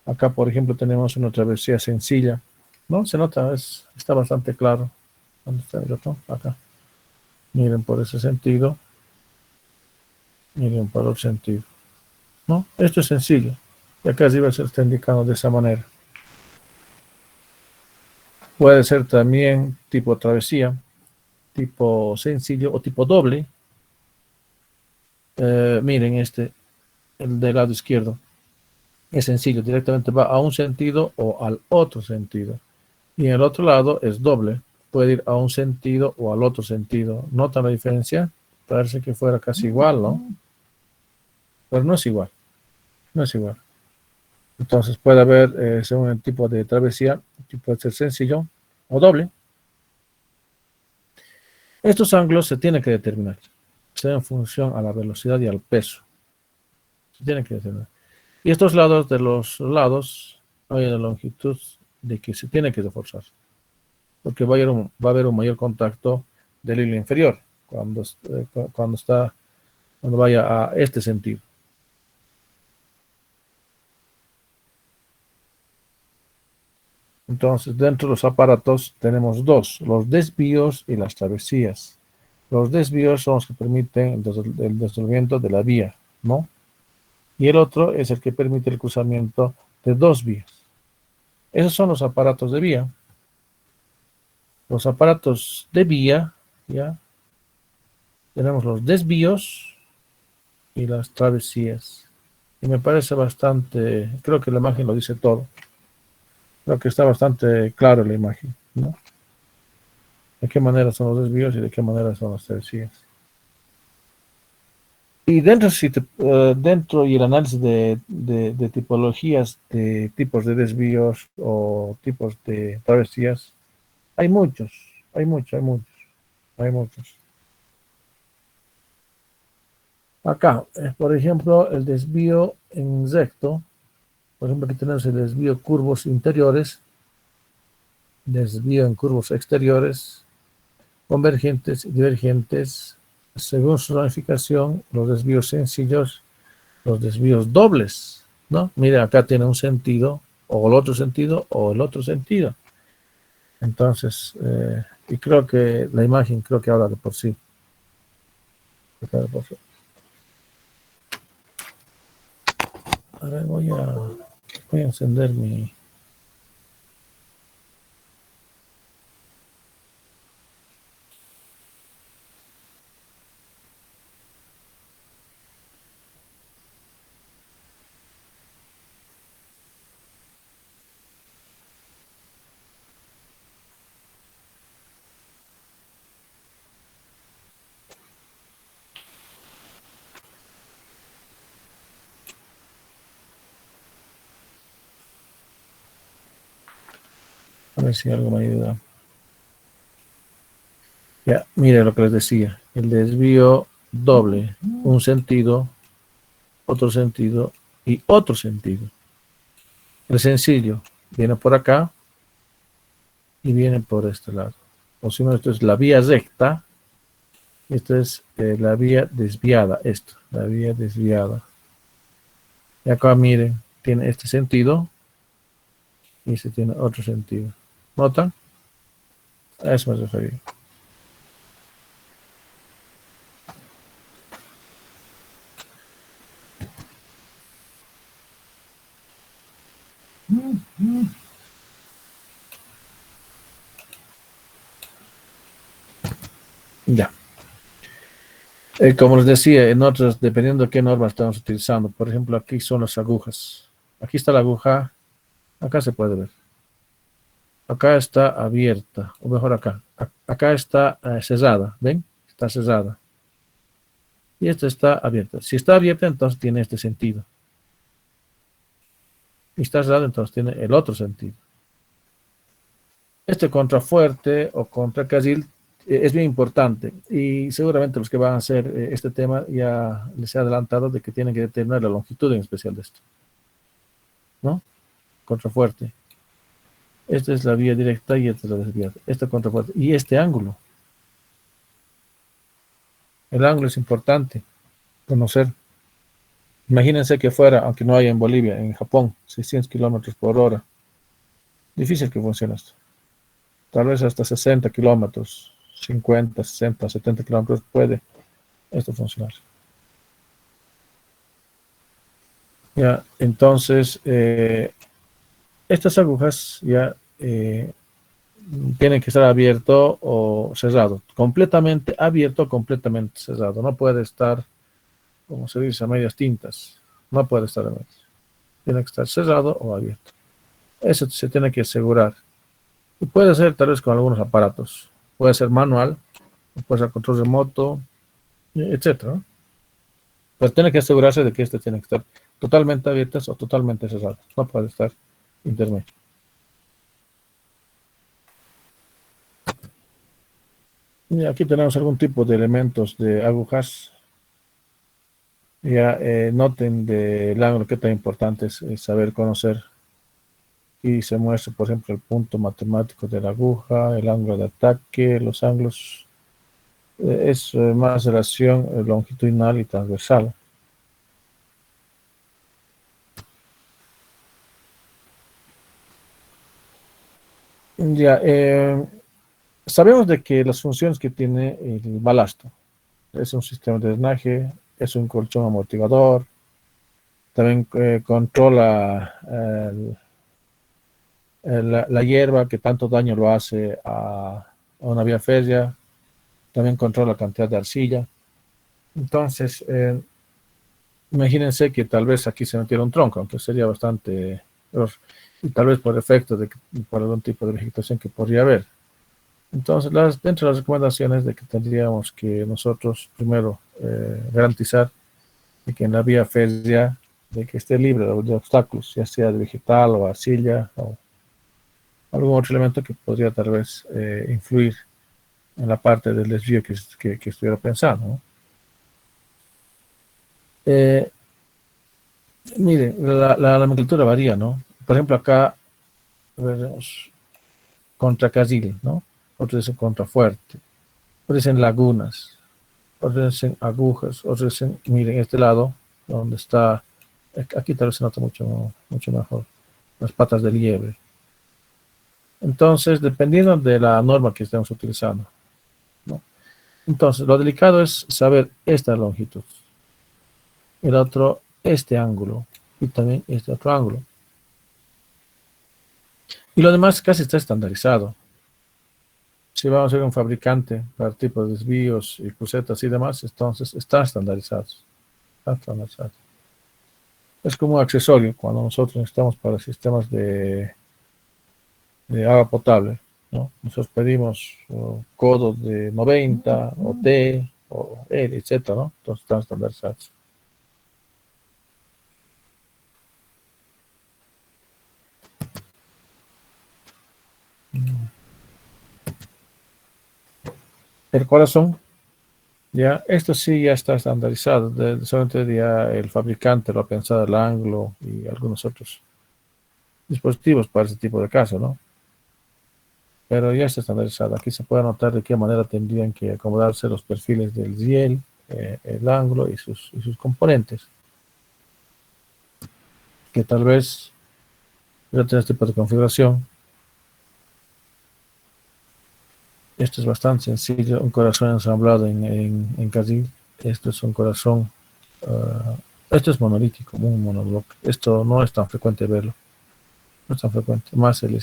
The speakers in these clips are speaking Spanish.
Acá, por ejemplo, tenemos una travesía sencilla, ¿no? Se nota, está bastante claro. ¿Dónde está el ratón? Acá. Miren por ese sentido, miren por otro sentido, ¿no? Esto es sencillo. Y acá arriba se está indicando de esa manera. Puede ser también tipo travesía, tipo sencillo o tipo doble. Miren el del lado izquierdo. Es sencillo, directamente va a un sentido o al otro sentido. Y en el otro lado es doble, puede ir a un sentido o al otro sentido. ¿Notan la diferencia? Parece que fuera casi igual, ¿no? Pero no es igual, no es igual. Entonces puede haber, según el tipo de travesía, puede ser sencillo o doble. Estos ángulos se tienen que determinar, sea en función a la velocidad y al peso. Se tienen que determinar. Y estos lados de los lados hay una longitud de que se tiene que reforzar, porque va a haber un mayor contacto del hilo inferior cuando vaya a este sentido. Entonces, dentro de los aparatos tenemos dos, los desvíos y las travesías. Los desvíos son los que permiten el desdoblamiento de la vía, ¿no? Y el otro es el que permite el cruzamiento de dos vías. Esos son los aparatos de vía. Los aparatos de vía, ya, tenemos los desvíos y las travesías. Y me parece bastante, creo que la imagen lo dice todo. Creo que está bastante claro la imagen, ¿no? De qué manera son los desvíos y de qué manera son las travesías. Y dentro y el análisis de tipologías de tipos de desvíos o tipos de travesías, hay muchos, hay muchos, hay muchos, hay muchos. Acá, por ejemplo, el desvío en recto, por ejemplo, aquí tenemos el desvío curvos interiores, desvío en curvos exteriores, convergentes y divergentes, según su ramificación, los desvíos sencillos, los desvíos dobles, ¿no? Mire, acá tiene un sentido, o el otro sentido, o el otro sentido. Entonces, y creo que la imagen creo que habla de por sí. A ver, voy a encender mi... A ver si algo me ayuda. Ya, mire lo que les decía. El desvío doble, un sentido, otro sentido y otro sentido. El sencillo viene por acá y viene por este lado. O si no, esto es la vía recta. Esto es la vía desviada. Esto, la vía desviada. Y acá miren, tiene este sentido y este tiene otro sentido. ¿Notan? A eso me refería. Ya. Como les decía, en otras, dependiendo de qué norma estamos utilizando, por ejemplo, aquí son las agujas. Aquí está la aguja, acá se puede ver. Acá está abierta, o mejor acá. Acá está cerrada, ¿ven? Está cerrada. Y esta está abierta. Si está abierta, entonces tiene este sentido. Y está cerrada, entonces tiene el otro sentido. Este contrafuerte o contracarril es bien importante y seguramente los que van a hacer este tema ya les he adelantado de que tienen que determinar la longitud en especial de esto, ¿no? Contrafuerte. Esta es la vía directa y esta es la desviada. Este contrafuerte y este ángulo. El ángulo es importante conocer. Imagínense que fuera, aunque no hay en Bolivia, en Japón, 600 kilómetros por hora. Difícil que funcione esto. Tal vez hasta 60 kilómetros, 50, 60, 70 kilómetros puede esto funcionar. Ya, entonces, estas agujas ya tienen que estar abierto o cerrado. Completamente abierto o completamente cerrado. No puede estar, como se dice, a medias tintas. No puede estar a medias. Tiene que estar cerrado o abierto. Eso se tiene que asegurar. Y puede ser tal vez con algunos aparatos. Puede ser manual, puede ser control remoto, etcétera, ¿no? Pero tiene que asegurarse de que este tiene que estar totalmente abiertas o totalmente cerradas. No puede estar intermedio. Y aquí tenemos algún tipo de elementos de agujas. Ya noten del ángulo qué tan importante es saber conocer. Y se muestra, por ejemplo, el punto matemático de la aguja, el ángulo de ataque, los ángulos. Es más relación longitudinal y transversal. Ya, sabemos de que las funciones que tiene el balasto es un sistema de drenaje, es un colchón amortiguador, también controla la hierba que tanto daño lo hace a una vía férrea, también controla la cantidad de arcilla. Entonces, imagínense que tal vez aquí se metiera un tronco, aunque sería bastante, y tal vez por efecto de por algún tipo de vegetación que podría haber. Entonces, dentro de las recomendaciones de que tendríamos que nosotros primero garantizar de que en la vía férrea de que esté libre de obstáculos, ya sea de vegetal o arcilla o algún otro elemento que podría tal vez influir en la parte del desvío que estuviera pensando, ¿no? Eh, Mire, la nomenclatura varía, ¿no? Por ejemplo, acá veremos contracarril, ¿no? Otros dicen contrafuerte, otros dicen lagunas, otros dicen agujas, otros dicen, miren, este lado, donde está, aquí tal vez se nota mucho, mucho mejor, las patas de liebre. Entonces, dependiendo de la norma que estemos utilizando, ¿no? Entonces, lo delicado es saber esta longitud, el otro, este ángulo, y también este otro ángulo. Y lo demás casi está estandarizado. Si vamos a ser un fabricante para tipos de desvíos y crucetas y demás, entonces está estandarizado. Está estandarizado. Es como un accesorio cuando nosotros necesitamos para sistemas de agua potable, ¿no? Nosotros pedimos codos de 90 o T o L, etcétera, ¿no? Entonces están estandarizados. El corazón, ya, esto sí ya está estandarizado. Solamente ya el fabricante lo ha pensado el ángulo y algunos otros dispositivos para ese tipo de caso, ¿no? Pero ya está estandarizado. Aquí se puede notar de qué manera tendrían que acomodarse los perfiles del riel, el ángulo y sus componentes. Que tal vez yo tenga este tipo de configuración. Esto es bastante sencillo. Un corazón ensamblado en carril. Esto es un corazón. Esto es monolítico, un monobloque. Esto no es tan frecuente verlo. No es tan frecuente. Más el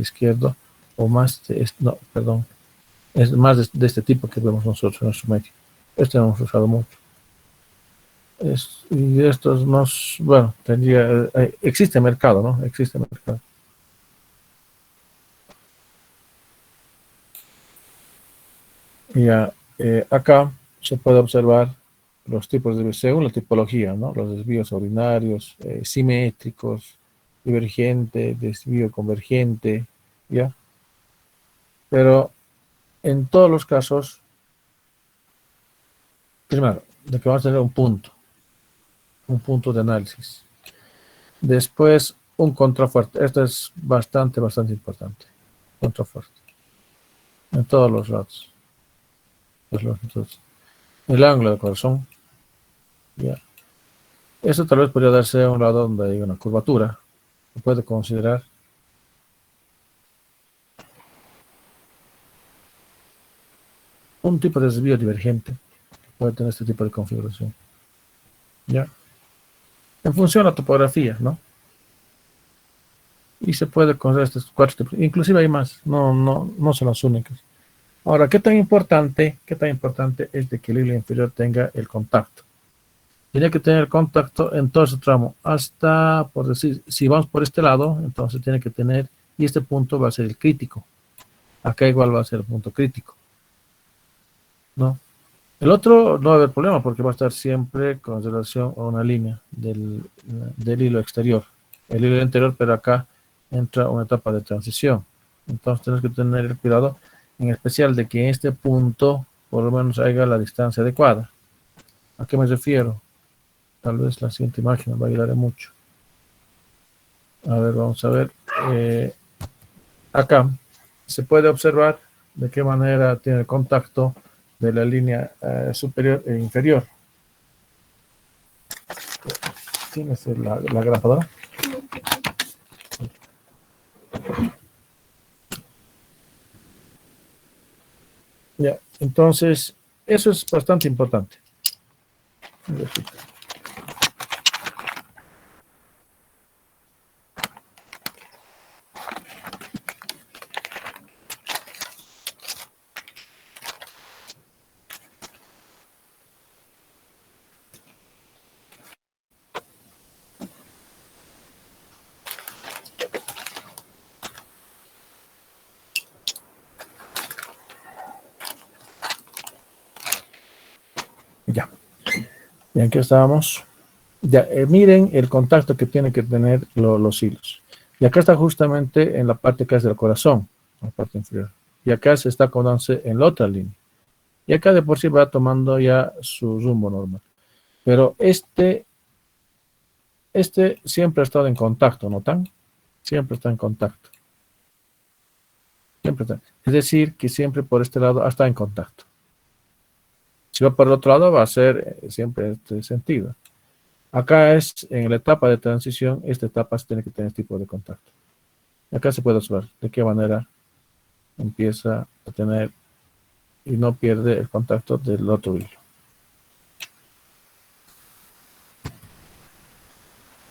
izquierdo o más no, perdón. Es más de este tipo que vemos nosotros en nuestro medio. Este no hemos usado mucho. Y estos nos, bueno, tendría, existe mercado, ¿no? Existe mercado. Ya, acá se puede observar los tipos de, según la tipología, ¿no? Los desvíos ordinarios, simétricos, divergente, desvío convergente, ¿ya? Pero en todos los casos, primero, de que vamos a tener un punto de análisis. Después, un contrafuerte. Esto es bastante, bastante importante. Contrafuerte. En todos los lados. Las longitudes. El ángulo del corazón. ¿Ya? Eso tal vez podría darse a un lado donde hay una curvatura. Se puede considerar. Un tipo de desvío divergente puede tener este tipo de configuración. ¿Ya? En función de la topografía, ¿no? Y se puede considerar estos cuatro tipos. Inclusive hay más, no son las únicas. Ahora, qué tan importante es de que el hilo inferior tenga el contacto? Tiene que tener contacto en todo su tramo, hasta, por decir, si vamos por este lado, entonces tiene que tener, y este punto va a ser el crítico. Acá igual va a ser el punto crítico, ¿no? El otro no va a haber problema porque va a estar siempre con relación a una línea del hilo exterior. El hilo interior, pero acá entra una etapa de transición. Entonces tienes que tener el cuidado, en especial de que en este punto por lo menos haya la distancia adecuada. ¿A qué me refiero? Tal vez la siguiente imagen me va a ayudar mucho. A ver, vamos a ver. Acá se puede observar de qué manera tiene el contacto de la línea superior e inferior. ¿Tienes la grapadora? Ya, entonces, eso es bastante importante. Ya, y aquí estábamos. Ya, miren el contacto que tienen que tener los hilos. Y acá está justamente en la parte que es del corazón, la parte inferior. Y acá se está acomodándose en la otra línea. Y acá de por sí va tomando ya su rumbo normal. Pero este siempre ha estado en contacto, ¿notan? Siempre está en contacto. Siempre está. Es decir, que siempre por este lado ha estado en contacto. Si va por el otro lado, va a ser siempre este sentido. Acá es en la etapa de transición, esta etapa se tiene que tener este tipo de contacto. Acá se puede observar de qué manera empieza a tener y no pierde el contacto del otro hilo.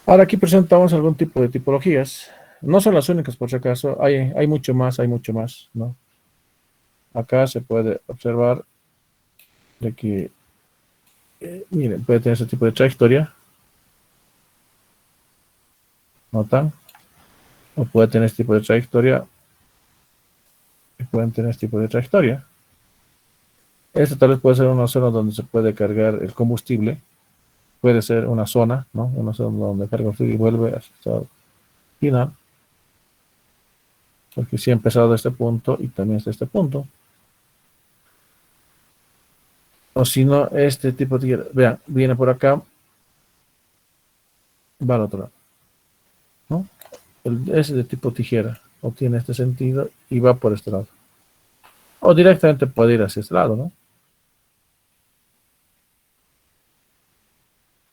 Ahora aquí presentamos algún tipo de tipologías. No son las únicas, por si acaso. Hay mucho más, ¿no? Acá se puede observar de que, miren, puede tener ese tipo de trayectoria. ¿Notan? O puede tener este tipo de trayectoria. Y pueden tener este tipo de trayectoria. Esta tal vez puede ser una zona donde se puede cargar el combustible. Puede ser una zona, ¿no? Una zona donde carga el combustible y vuelve a su estado final. Porque sí ha empezado de este punto y también es de este punto. O si no, este tipo de tijera, vean, viene por acá, va al otro lado, ¿no? Es de tipo tijera, obtiene este sentido y va por este lado. O directamente puede ir hacia este lado, ¿no?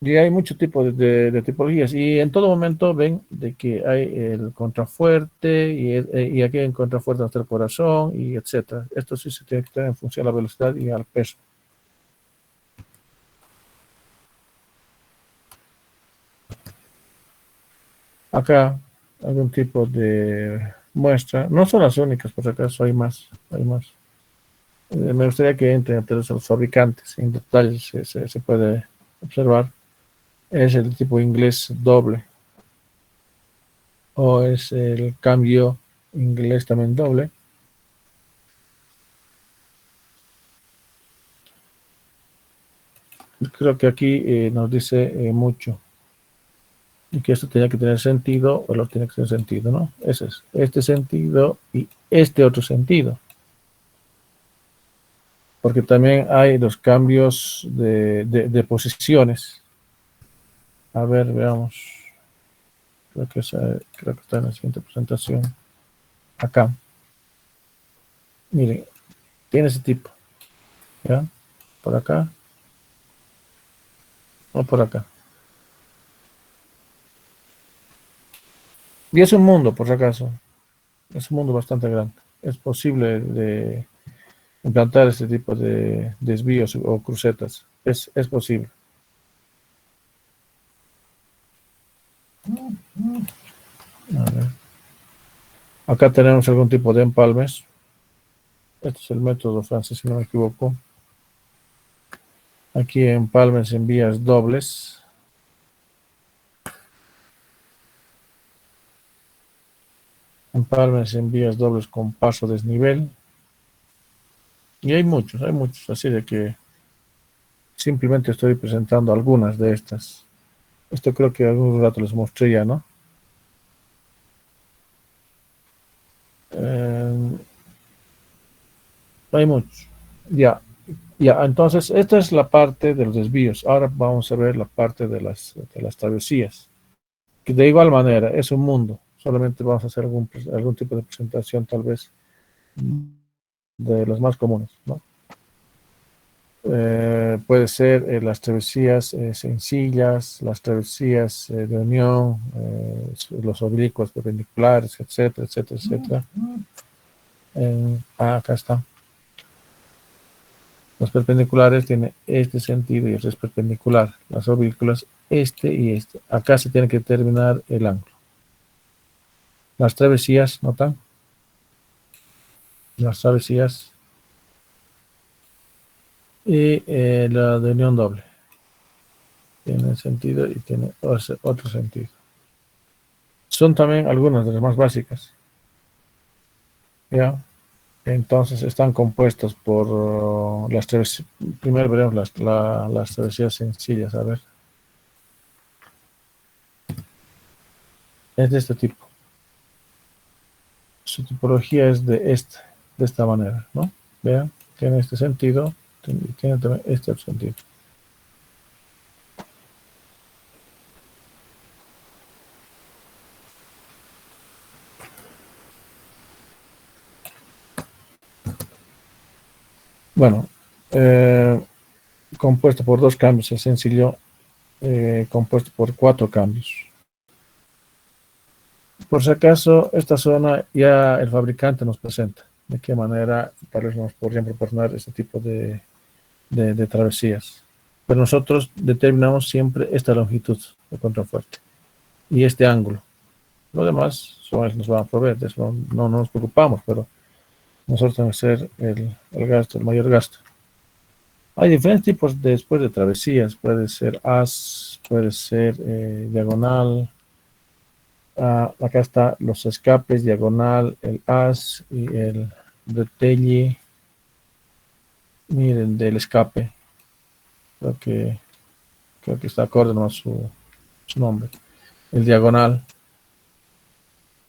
Y hay muchos tipos de tipologías. Y en todo momento ven de que hay el contrafuerte y aquí hay el contrafuerte hasta el corazón y etcétera. Esto sí se tiene que tener en función a la velocidad y al peso. Acá algún tipo de muestra. No son las únicas, por si acaso hay más. Hay más. Me gustaría que entren entre los fabricantes. En detalle se puede observar. Es el tipo inglés doble. O es el cambio inglés también doble. Creo que aquí nos dice mucho. Y que esto tenía que tener sentido, o lo tiene que tener sentido, ¿no? Ese es. Este sentido y este otro sentido. Porque también hay los cambios de posiciones. A ver, veamos. Creo que está en la siguiente presentación. Acá. Miren, tiene ese tipo. ¿Ya? Por acá o por acá. Y es un mundo, por si acaso. Es un mundo bastante grande. Es posible de implantar este tipo de desvíos o crucetas. Es posible. A ver. Acá tenemos algún tipo de empalmes. Este es el método francés, si no me equivoco. Aquí empalmes en vías dobles. Empalmes en vías dobles con paso desnivel. Y hay muchos, así de que simplemente estoy presentando algunas de estas. Esto creo que algún rato les mostré ya, ¿no? Eh, hay muchos. Ya, ya, entonces esta es la parte de los desvíos. Ahora vamos a ver la parte de las travesías. Que de igual manera es un mundo. Solamente vamos a hacer algún tipo de presentación tal vez de los más comunes, ¿no? Puede ser las travesías sencillas, las travesías de unión, los oblicuos perpendiculares, etcétera, etcétera, etcétera. Acá está. Los perpendiculares tienen este sentido y este es perpendicular. Las oblículas, este y este. Acá se tiene que determinar el ángulo. Las travesías, ¿notan? Las travesías y la de unión doble. Tiene sentido y tiene otro sentido. Son también algunas de las más básicas. ¿Ya? Entonces están compuestos por las travesías. Primero veremos las travesías sencillas. A ver. Es de este tipo. Su tipología es de esta manera, ¿no? Vean, tiene este sentido, tiene también este otro sentido. Bueno, compuesto por dos cambios, es sencillo, compuesto por cuatro cambios. Por si acaso, esta zona ya el fabricante nos presenta de qué manera tal vez nos podrían proporcionar este tipo de travesías. Pero nosotros determinamos siempre esta longitud de contrafuerte y este ángulo. Lo demás son ellos nos van a proveer, de eso no nos preocupamos, pero nosotros tenemos que hacer el gasto, el mayor gasto. Hay diferentes tipos después de travesías, puede ser as, puede ser diagonal. Acá está los escapes, diagonal, el as y el bretelle. Miren, del escape, creo que, creo que está acorde nomás su nombre. El diagonal,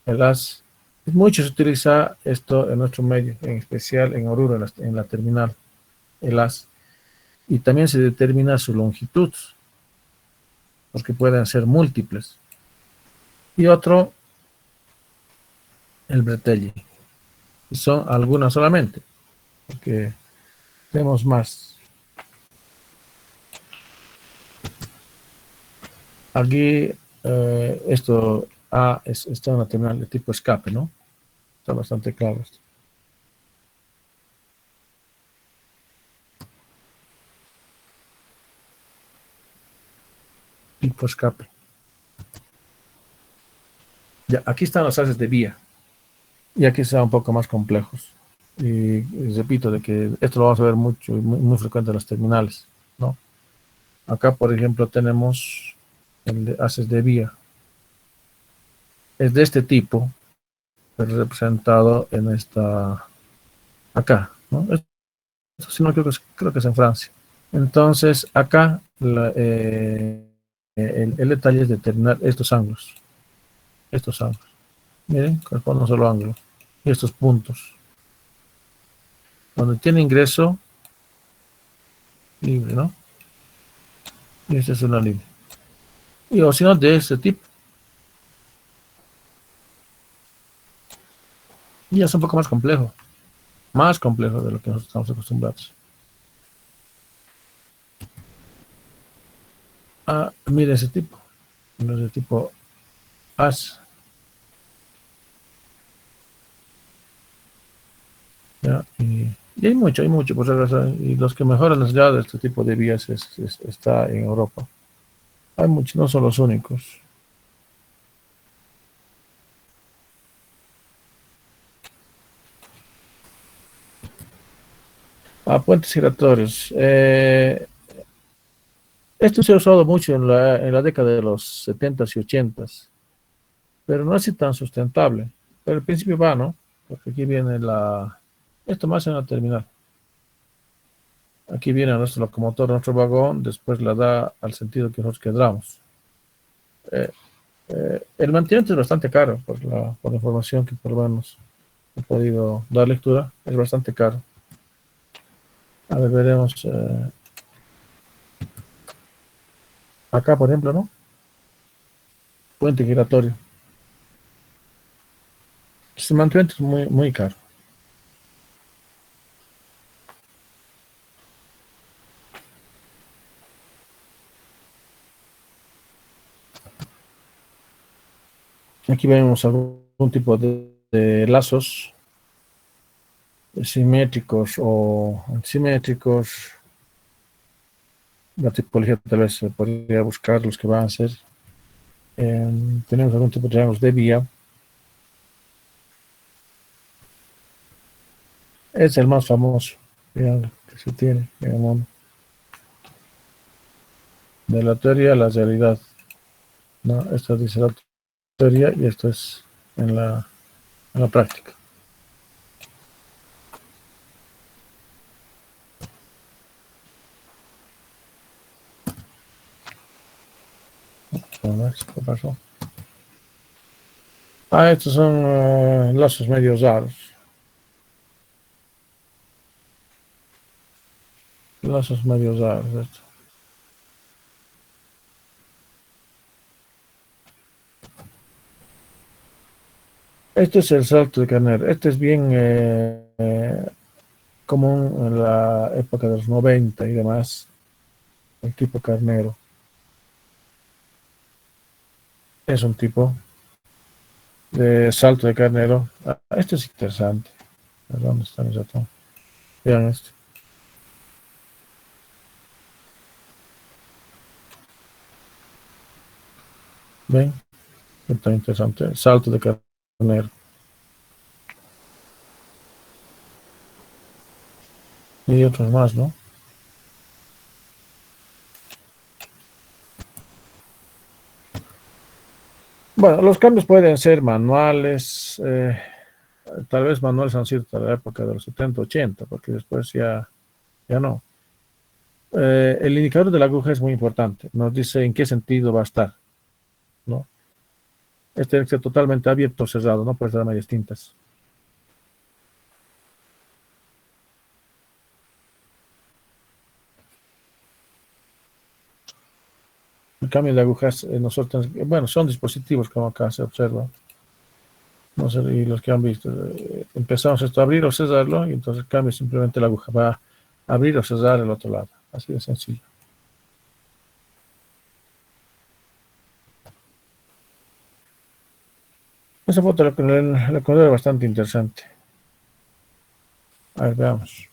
el as. Mucho se utiliza esto en nuestro medio, en especial en Oruro, en la terminal, el as. Y también se determina su longitud, porque pueden ser múltiples. Y otro, el bretelle. Y son algunas solamente, porque tenemos más. Aquí, esto está en la terminal de tipo escape, ¿no? Está bastante claro esto. Tipo escape. Ya, aquí están los haces de vía. Y aquí están un poco más complejos. Y repito, de que esto lo vamos a ver mucho, muy frecuente en las terminales, ¿no? Acá, por ejemplo, tenemos el de haces de vía. Es de este tipo, pero representado en esta, acá, ¿no? Esto sí no creo que es en Francia. Entonces, acá el detalle es determinar estos ángulos. Estos ángulos. Miren, con un solo ángulo. Y estos puntos. Donde tiene ingreso libre, ¿no? Y esta es una línea. Y o si no, de este tipo. Y es un poco más complejo. Más complejo de lo que nosotros estamos acostumbrados. Mire ese tipo. Ese tipo as. ¿ya? Y hay mucho, por razón, y los que mejoran ya de este tipo de vías está en Europa. Hay muchos, no son los únicos. Puentes giratorios. Esto se ha usado mucho en la década de los 70s y 80s, pero no es tan sustentable. Pero al principio va, ¿no? Porque aquí viene esto más en la terminal. Aquí viene nuestro locomotor, nuestro vagón, después la da al sentido que nosotros queramos. Eh, el mantenimiento es bastante caro, por la información que por lo menos he podido dar lectura, es bastante caro. A ver, veremos. Acá, por ejemplo, ¿no? Puente giratorio. Este mantenimiento es muy, muy caro. Aquí vemos algún tipo de lazos simétricos o ansimétricos. La tipología tal vez se podría buscar los que van a ser. Tenemos algún tipo de triángulos de vía. Es el más famoso triángulo que se tiene en el mundo. De la teoría a la realidad. ¿No? Esto dice la teoría y esto es en la práctica. A ver, ¿qué pasó? Estos son lazos medio raros. Lazos medio raros. Esto. Este es el salto de carnero. Este es bien común en la época de los 90 y demás. El tipo carnero. Es un tipo de salto de carnero. Este es interesante. ¿Dónde está mi ratón? Vean esto. ¿Ven? Está interesante. Salto de carnero. Y otros más, ¿no? Bueno, los cambios pueden ser manuales. Tal vez manuales han sido hasta la época de los 70, 80, porque después ya no. El indicador de la aguja es muy importante. Nos dice en qué sentido va a estar, ¿no? Este tiene que ser totalmente abierto o cerrado, no puede ser a medias tintas. El cambio de agujas, nosotros, bueno, son dispositivos como acá se observa. No sé, y los que han visto, empezamos esto a abrir o cerrarlo, y entonces cambia simplemente la aguja, va a abrir o cerrar el otro lado. Así de sencillo. Esa foto la considero bastante interesante. A ver, veamos.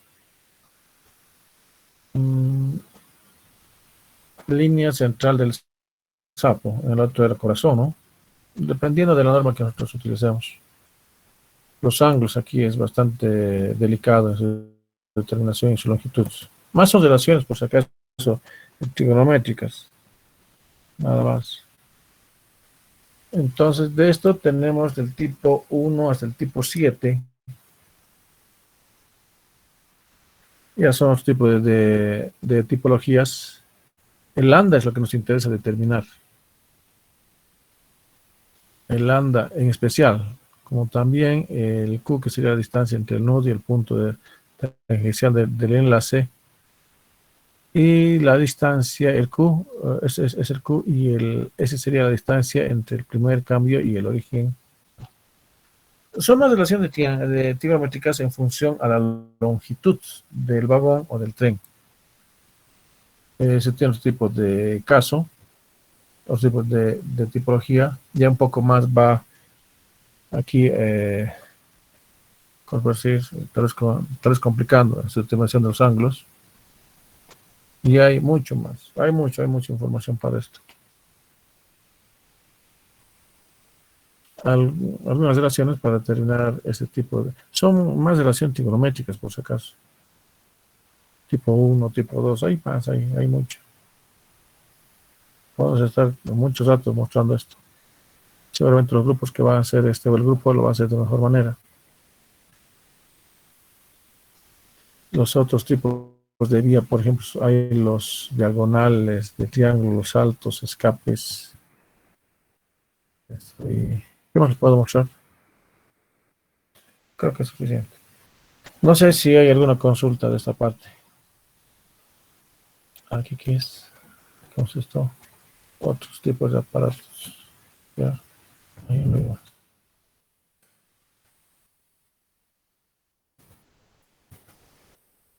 Mm, línea central del sapo, en el otro del corazón, ¿no? Dependiendo de la norma que nosotros utilicemos. Los ángulos aquí es bastante delicado en su determinación y su longitud. Más son relaciones, por si acaso, trigonométricas, nada más. Entonces, de esto tenemos del tipo 1 hasta el tipo 7. Ya son los tipos de tipologías. El lambda es lo que nos interesa determinar. El lambda en especial, como también el Q, que sería la distancia entre el nudo y el punto tangencial del enlace, y la distancia, el Q, es el Q, y ese sería la distancia entre el primer cambio y el origen. Son las relaciones de trigonométricas en función a la longitud del vagón o del tren. Se tienen los tipos de caso, los tipos de tipología, ya un poco más va aquí convertir, tal vez complicando esta estimación de los ángulos. Y hay mucho más, hay mucha información para esto. Algunas relaciones para determinar este tipo de... Son más relaciones trigonométricas, por si acaso. Tipo 1, tipo 2, hay más, hay mucho. Podemos estar muchos ratos mostrando esto. Seguramente los grupos que van a hacer o el grupo lo va a hacer de mejor manera. Los otros tipos de vía, por ejemplo, hay los diagonales de triángulos, altos, escapes. ¿Qué más les puedo mostrar? Creo que es suficiente. No sé si hay alguna consulta de esta parte. Aquí, ¿qué es? ¿Cómo es esto? Otros tipos de aparatos. Ya, ahí lo iba.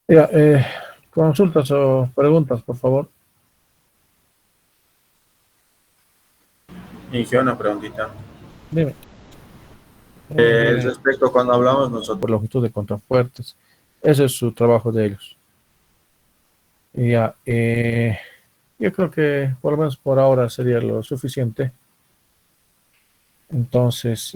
Ya, consultas o preguntas, por favor. Inició una preguntita. Dime. Viene Respecto a cuando hablamos por nosotros. longitud de contrafuertes. Ese es su trabajo de ellos. Y ya, yo creo que por lo menos por ahora sería lo suficiente. Entonces,